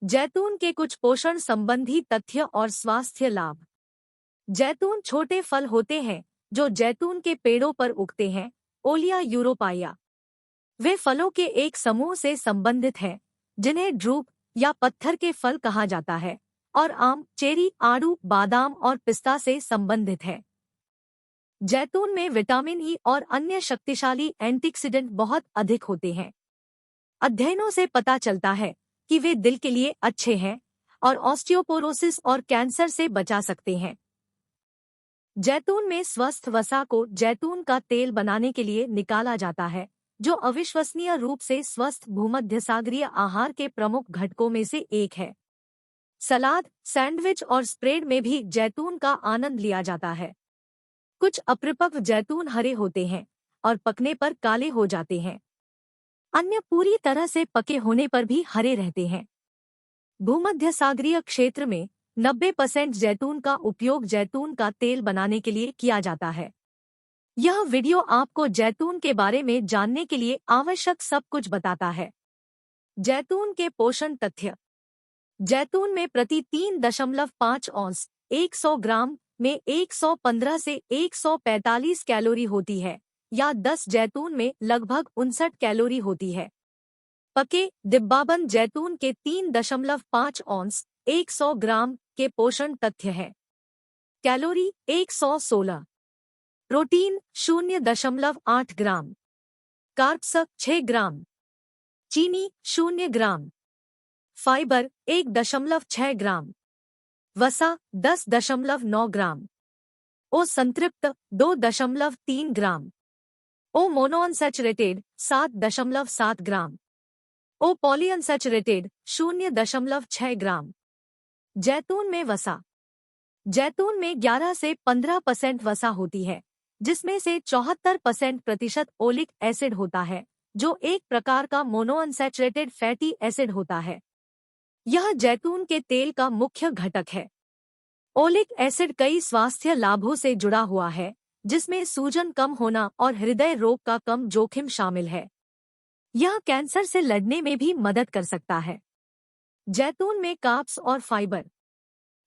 जैतून के कुछ पोषण संबंधी तथ्य और स्वास्थ्य लाभ। जैतून छोटे फल होते हैं जो जैतून के पेड़ों पर उगते हैं, ओलिया यूरोपाया। वे फलों के एक समूह से संबंधित हैं जिन्हें ड्रूप या पत्थर के फल कहा जाता है और आम, चेरी, आड़ू, बादाम और पिस्ता से संबंधित है। जैतून में विटामिन ई और अन्य शक्तिशाली एंटीऑक्सीडेंट बहुत अधिक होते हैं। अध्ययनों से पता चलता है कि वे दिल के लिए अच्छे हैं और ऑस्टियोपोरोसिस और कैंसर से बचा सकते हैं। जैतून में स्वस्थ वसा को जैतून का तेल बनाने के लिए निकाला जाता है, जो अविश्वसनीय रूप से स्वस्थ भूमध्यसागरीय आहार के प्रमुख घटकों में से एक है। सलाद, सैंडविच और स्प्रेड में भी जैतून का आनंद लिया जाता है। कुछ अपरिपक्व जैतून हरे होते हैं और पकने पर काले हो जाते हैं। अन्य पूरी तरह से पके होने पर भी हरे रहते हैं। भूमध्यसागरीय क्षेत्र में 90% जैतून का उपयोग जैतून का तेल बनाने के लिए किया जाता है। यह वीडियो आपको जैतून के बारे में जानने के लिए आवश्यक सब कुछ बताता है। जैतून के पोषण तथ्य। जैतून में प्रति 3.5 औंस 100 ग्राम में 115 से 145 कैलोरी होती है, या 10 जैतून में लगभग 59 कैलोरी होती है। पके डिब्बाबंद जैतून के 3.5 औंस 100 ग्राम के पोषण तथ्य है। कैलोरी 116, प्रोटीन 0.8 ग्राम, कार्ब्स 6 ग्राम, चीनी 0 ग्राम, फाइबर 1.6 ग्राम, वसा 10.9 ग्राम, ओ संतृप्त 2.3 ग्राम, ओ मोनोअनसैचुरेटेड 7.7 ग्राम, ओ पॉलीअनसैचुरेटेड 0.6 ग्राम। जैतून में वसा। जैतून में 11 से 15% वसा होती है, जिसमें से 74% ओलिक एसिड होता है, जो एक प्रकार का मोनोअनसैचुरेटेड फैटी एसिड होता है। यह जैतून के तेल का मुख्य घटक है। ओलिक एसिड कई स्वास्थ्य लाभों से जुड़ा हुआ है, जिसमें सूजन कम होना और हृदय रोग का कम जोखिम शामिल है। यह कैंसर से लड़ने में भी मदद कर सकता है। जैतून में कार्ब्स और फाइबर।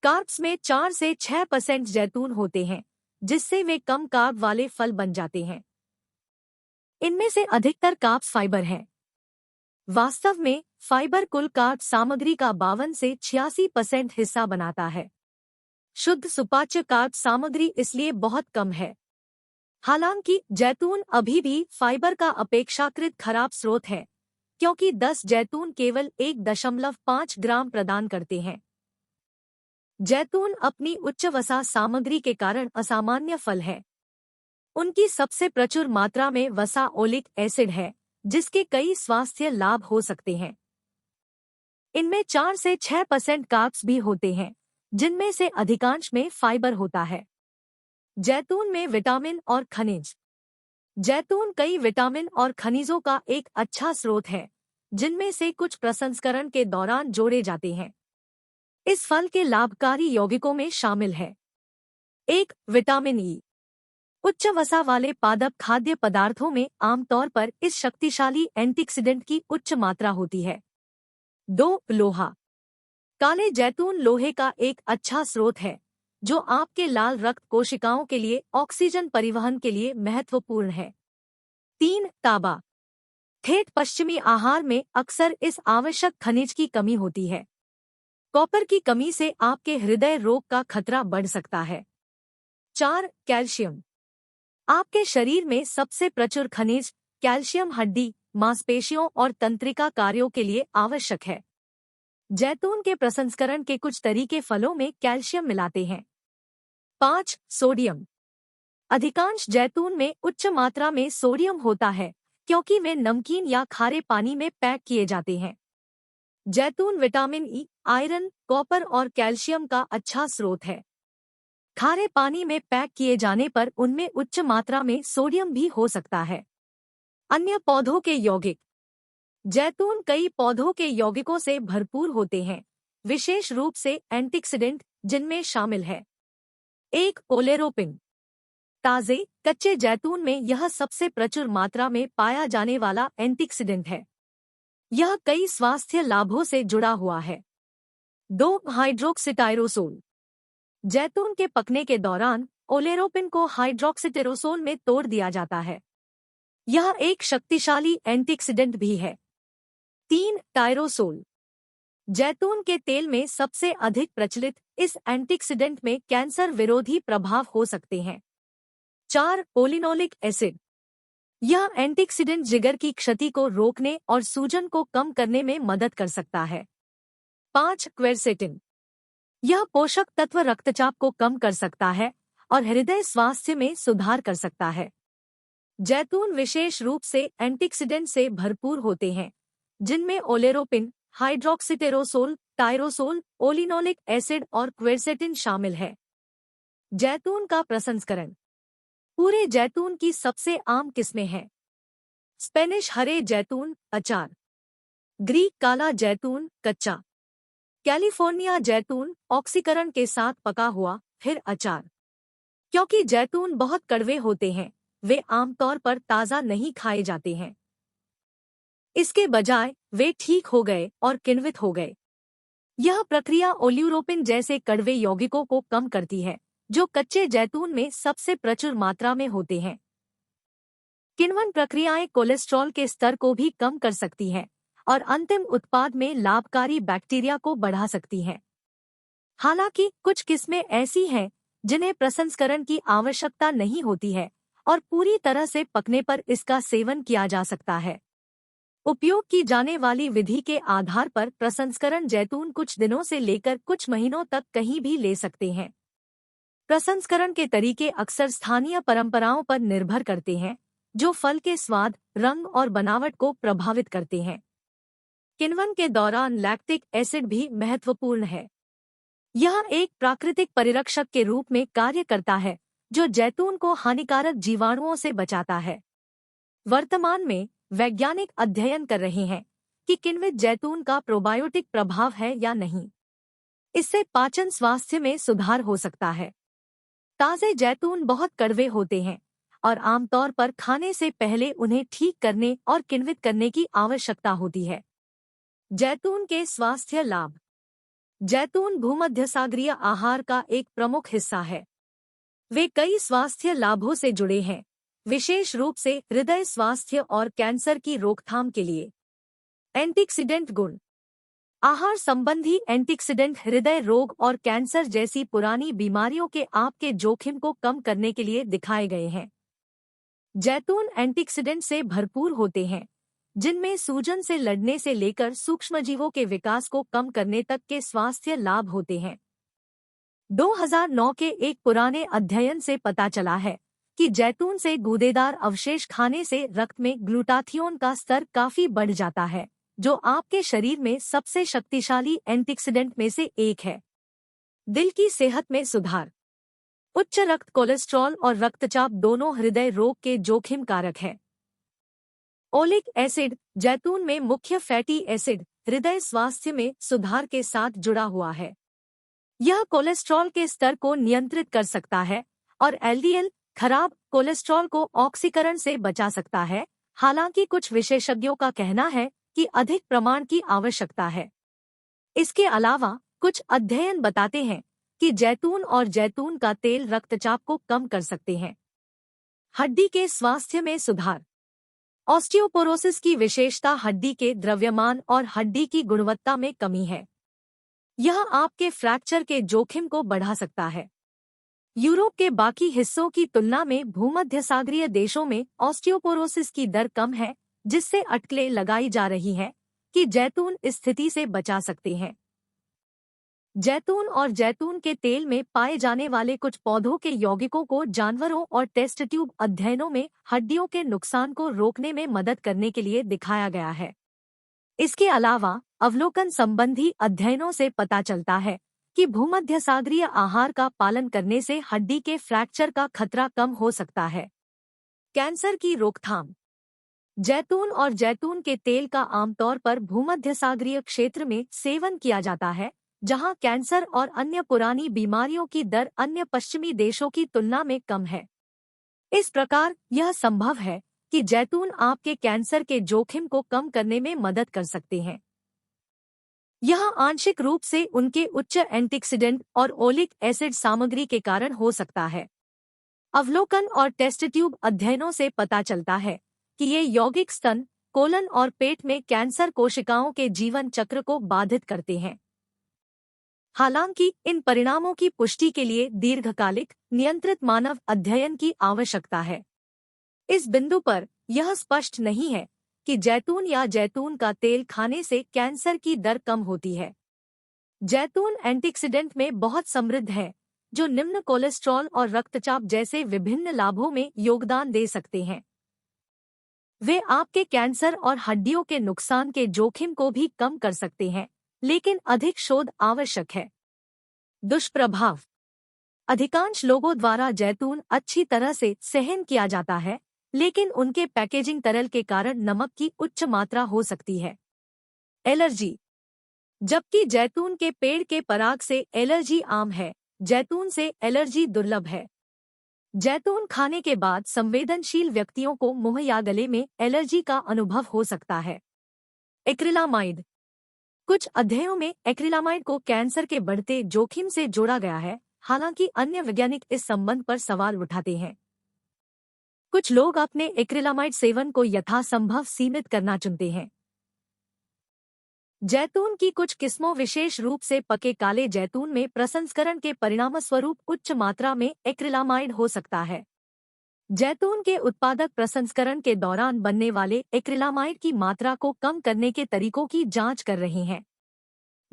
कार्ब्स में 4 से 6% जैतून होते हैं, जिससे वे कम कार्ब वाले फल बन जाते हैं। इनमें से अधिकतर कार्ब्स फाइबर हैं। वास्तव में फाइबर कुल कार्ब सामग्री का 52 से 86% हिस्सा बनाता है। शुद्ध सुपाच्य कार्ब सामग्री इसलिए बहुत कम है। हालांकि जैतून अभी भी फाइबर का अपेक्षाकृत खराब स्रोत है, क्योंकि 10 जैतून केवल 1.5 ग्राम प्रदान करते हैं। जैतून अपनी उच्च वसा सामग्री के कारण असामान्य फल है। उनकी सबसे प्रचुर मात्रा में वसा ओलिक एसिड है, जिसके कई स्वास्थ्य लाभ हो सकते हैं। इनमें 4 से 6% कार्ब्स भी होते हैं, जिनमें से अधिकांश में फाइबर होता है। जैतून में विटामिन और खनिज। जैतून कई विटामिन और खनिजों का एक अच्छा स्रोत है, जिनमें से कुछ प्रसंस्करण के दौरान जोड़े जाते हैं। इस फल के लाभकारी यौगिकों में शामिल है। 1. Vitamin E. उच्च वसा वाले पादप खाद्य पदार्थों में आमतौर पर इस शक्तिशाली एंटीऑक्सीडेंट की उच्च मात्रा होती है। 2. लोहा। काले जैतून लोहे का एक अच्छा स्रोत है, जो आपके लाल रक्त कोशिकाओं के लिए ऑक्सीजन परिवहन के लिए महत्वपूर्ण है। 3. तांबा। ठेठ पश्चिमी आहार में अक्सर इस आवश्यक खनिज की कमी होती है। कॉपर की कमी से आपके हृदय रोग का खतरा बढ़ सकता है। 4. कैल्शियम। आपके शरीर में सबसे प्रचुर खनिज कैल्शियम हड्डी, मांसपेशियों और तंत्रिका कार्यों के लिए आवश्यक है। जैतून के प्रसंस्करण के कुछ तरीके फलों में कैल्शियम मिलाते हैं। 5. सोडियम। अधिकांश जैतून में उच्च मात्रा में सोडियम होता है, क्योंकि वे नमकीन या खारे पानी में पैक किए जाते हैं। जैतून विटामिन ई, आयरन, कॉपर और कैल्शियम का अच्छा स्रोत है। खारे पानी में पैक किए जाने पर उनमें उच्च मात्रा में सोडियम भी हो सकता है। अन्य पौधों के यौगिक। जैतून कई पौधों के यौगिकों से भरपूर होते हैं, विशेष रूप से एंटीऑक्सीडेंट, जिनमें शामिल है 1. ओलेरोपिन। ताजे कच्चे जैतून में यह सबसे प्रचुर मात्रा में पाया जाने वाला एंटीऑक्सीडेंट है। यह कई स्वास्थ्य लाभों से जुड़ा हुआ है। 2 हाइड्रोक्सीटायरोसोल। जैतून के पकने के दौरान ओलेरोपिन को हाइड्रोक्सीटेरोसोल में तोड़ दिया जाता है। यह एक शक्तिशाली एंटीऑक्सीडेंट भी है। 3 टायरोसोल। जैतून के तेल में सबसे अधिक प्रचलित इस एंटीऑक्सीडेंट में कैंसर विरोधी प्रभाव हो सकते हैं। 4 पोलिनोलिक एसिड। यह एंटीऑक्सीडेंट जिगर की क्षति को रोकने और सूजन को कम करने में मदद कर सकता है। 5 क्वेरसेटिन। यह पोषक तत्व रक्तचाप को कम कर सकता है और हृदय स्वास्थ्य में सुधार कर सकता है। जैतून विशेष रूप से एंटीऑक्सीडेंट से भरपूर होते हैं, जिनमें ओलेरोपिन, हाइड्रोक्सीटेरोसोल, टायरोसोल, ओलिनोलिक एसिड और क्वेरसेटिन शामिल है। जैतून का प्रसंस्करण। पूरे जैतून की सबसे आम किस्में हैं। स्पेनिश हरे जैतून अचार, ग्रीक काला जैतून कच्चा, कैलिफोर्निया जैतून ऑक्सीकरण के साथ पका हुआ फिर अचार। क्योंकि जैतून बहुत कड़वे होते हैं, वे आमतौर पर ताज़ा नहीं खाए जाते हैं। इसके बजाय वे ठीक हो गए और किण्वित हो गए। यह प्रक्रिया ओलियोरोपिन जैसे कड़वे यौगिकों को कम करती है, जो कच्चे जैतून में सबसे प्रचुर मात्रा में होते हैं। किण्वन प्रक्रियाएं कोलेस्ट्रॉल के स्तर को भी कम कर सकती हैं और अंतिम उत्पाद में लाभकारी बैक्टीरिया को बढ़ा सकती हैं। हालांकि कुछ किस्में ऐसी हैं जिन्हें प्रसंस्करण की आवश्यकता नहीं होती है और पूरी तरह से पकने पर इसका सेवन किया जा सकता है। उपयोग की जाने वाली विधि के आधार पर प्रसंस्करण जैतून कुछ दिनों से लेकर कुछ महीनों तक कहीं भी ले सकते हैं। प्रसंस्करण के तरीके अक्सर स्थानीय परंपराओं पर निर्भर करते हैं, जो फल के स्वाद, रंग और बनावट को प्रभावित करते हैं। किण्वन के दौरान लैक्टिक एसिड भी महत्वपूर्ण है। यह एक प्राकृतिक परिरक्षक के रूप में कार्य करता है, जो जैतून को हानिकारक जीवाणुओं से बचाता है। वर्तमान में वैज्ञानिक अध्ययन कर रहे हैं कि किण्वित जैतून का प्रोबायोटिक प्रभाव है या नहीं। इससे पाचन स्वास्थ्य में सुधार हो सकता है। ताजे जैतून बहुत कड़वे होते हैं और आमतौर पर खाने से पहले उन्हें ठीक करने और किण्वित करने की आवश्यकता होती है। जैतून के स्वास्थ्य लाभ। जैतून भूमध्यसागरीय आहार का एक प्रमुख हिस्सा है। वे कई स्वास्थ्य लाभों से जुड़े हैं, विशेष रूप से हृदय स्वास्थ्य और कैंसर की रोकथाम के लिए। एंटीऑक्सीडेंट गुण। आहार संबंधी एंटीऑक्सीडेंट हृदय रोग और कैंसर जैसी पुरानी बीमारियों के आपके जोखिम को कम करने के लिए दिखाए गए हैं। जैतून एंटीऑक्सीडेंट से भरपूर होते हैं, जिनमें सूजन से लड़ने से लेकर सूक्ष्मजीवों के विकास को कम करने तक के स्वास्थ्य लाभ होते हैं। 2009 के एक पुराने अध्ययन से पता चला है कि जैतून से गूदेदार अवशेष खाने से रक्त में ग्लूटाथियोन का स्तर काफी बढ़ जाता है, जो आपके शरीर में सबसे शक्तिशाली एंटीऑक्सीडेंट में से एक है। दिल की सेहत में सुधार। उच्च रक्त कोलेस्ट्रॉल और रक्तचाप दोनों हृदय रोग के जोखिम कारक हैं। ओलिक एसिड, जैतून में मुख्य फैटी एसिड, हृदय स्वास्थ्य में सुधार के साथ जुड़ा हुआ है। यह कोलेस्ट्रॉल के स्तर को नियंत्रित कर सकता है और एलडीएल, खराब कोलेस्ट्रॉल को ऑक्सीकरण से बचा सकता है। हालांकि कुछ विशेषज्ञों का कहना है कि अधिक प्रमाण की आवश्यकता है। इसके अलावा कुछ अध्ययन बताते हैं कि जैतून और जैतून का तेल रक्तचाप को कम कर सकते हैं। हड्डी के स्वास्थ्य में सुधार। ऑस्टियोपोरोसिस की विशेषता हड्डी के द्रव्यमान और हड्डी की गुणवत्ता में कमी है। यह आपके फ्रैक्चर के जोखिम को बढ़ा सकता है। यूरोप के बाकी हिस्सों की तुलना में भूमध्यसागरीय देशों में ऑस्टियोपोरोसिस की दर कम है, जिससे अटकलें लगाई जा रही हैं कि जैतून इस स्थिति से बचा सकते हैं। जैतून और जैतून के तेल में पाए जाने वाले कुछ पौधों के यौगिकों को जानवरों और टेस्ट ट्यूब अध्ययनों में हड्डियों के नुकसान को रोकने में मदद करने के लिए दिखाया गया है। इसके अलावा अवलोकन संबंधी अध्ययनों से पता चलता है कि भूमध्यसागरीय आहार का पालन करने से हड्डी के फ्रैक्चर का खतरा कम हो सकता है। कैंसर की रोकथाम। जैतून और जैतून के तेल का आमतौर पर भूमध्यसागरीय क्षेत्र में सेवन किया जाता है, जहां कैंसर और अन्य पुरानी बीमारियों की दर अन्य पश्चिमी देशों की तुलना में कम है। इस प्रकार यह संभव है कि जैतून आपके कैंसर के जोखिम को कम करने में मदद कर सकते हैं। यह आंशिक रूप से उनके उच्च एंटीऑक्सीडेंट और ओलिक एसिड सामग्री के कारण हो सकता है। अवलोकन और टेस्ट ट्यूब अध्ययनों से पता चलता है कि ये यौगिक स्तन, कोलन और पेट में कैंसर कोशिकाओं के जीवन चक्र को बाधित करते हैं। हालांकि इन परिणामों की पुष्टि के लिए दीर्घकालिक, नियंत्रित मानव अध्ययन की आवश्यकता है। इस बिंदु पर यह स्पष्ट नहीं है कि जैतून या जैतून का तेल खाने से कैंसर की दर कम होती है। जैतून एंटीऑक्सीडेंट में बहुत समृद्ध है, जो निम्न कोलेस्ट्रॉल और रक्तचाप जैसे विभिन्न लाभों में योगदान दे सकते हैं। वे आपके कैंसर और हड्डियों के नुकसान के जोखिम को भी कम कर सकते हैं, लेकिन अधिक शोध आवश्यक है। दुष्प्रभाव। अधिकांश लोगों द्वारा जैतून अच्छी तरह से सहन किया जाता है, लेकिन उनके पैकेजिंग तरल के कारण नमक की उच्च मात्रा हो सकती है। एलर्जी। जबकि जैतून के पेड़ के पराग से एलर्जी आम है, जैतून से एलर्जी दुर्लभ है। जैतून खाने के बाद संवेदनशील व्यक्तियों को मुंह या गले में एलर्जी का अनुभव हो सकता है। एक्रिलामाइड। कुछ अध्ययनों में एक्रिलामाइड को कैंसर के बढ़ते जोखिम से जोड़ा गया है, हालांकि अन्य वैज्ञानिक इस संबंध पर सवाल उठाते हैं। कुछ लोग अपने एक्रिलामाइड सेवन को यथासंभव सीमित करना चुनते हैं। जैतून की कुछ किस्मों, विशेष रूप से पके काले जैतून में प्रसंस्करण के परिणामस्वरूप उच्च मात्रा में एक्रिलामाइड हो सकता है। जैतून के उत्पादक प्रसंस्करण के दौरान बनने वाले एक्रिलामाइड की मात्रा को कम करने के तरीकों की जांच कर रहे हैं।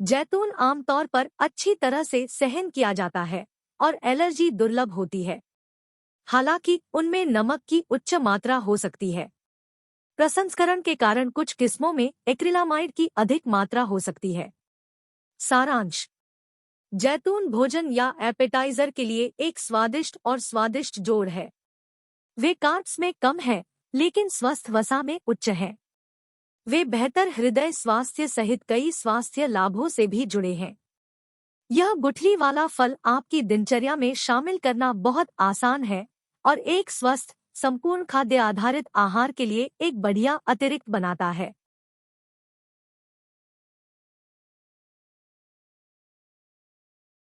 जैतून आमतौर पर अच्छी तरह से सहन किया जाता है और एलर्जी दुर्लभ होती है, हालांकि उनमें नमक की उच्च मात्रा हो सकती है। प्रसंस्करण के कारण कुछ किस्मों में एक्रिलामाइड की अधिक मात्रा हो सकती है। सारांश। जैतून भोजन या एपेटाइजर के लिए एक स्वादिष्ट और स्वादिष्ट जोड़ है। वे कार्ब्स में कम हैं, लेकिन स्वस्थ वसा में उच्च हैं। वे बेहतर हृदय स्वास्थ्य सहित कई स्वास्थ्य लाभों से भी जुड़े हैं। यह गुठली वाला फल आपकी दिनचर्या में शामिल करना बहुत आसान है और एक स्वस्थ, संपूर्ण खाद्य आधारित आहार के लिए एक बढ़िया अतिरिक्त बनाता है।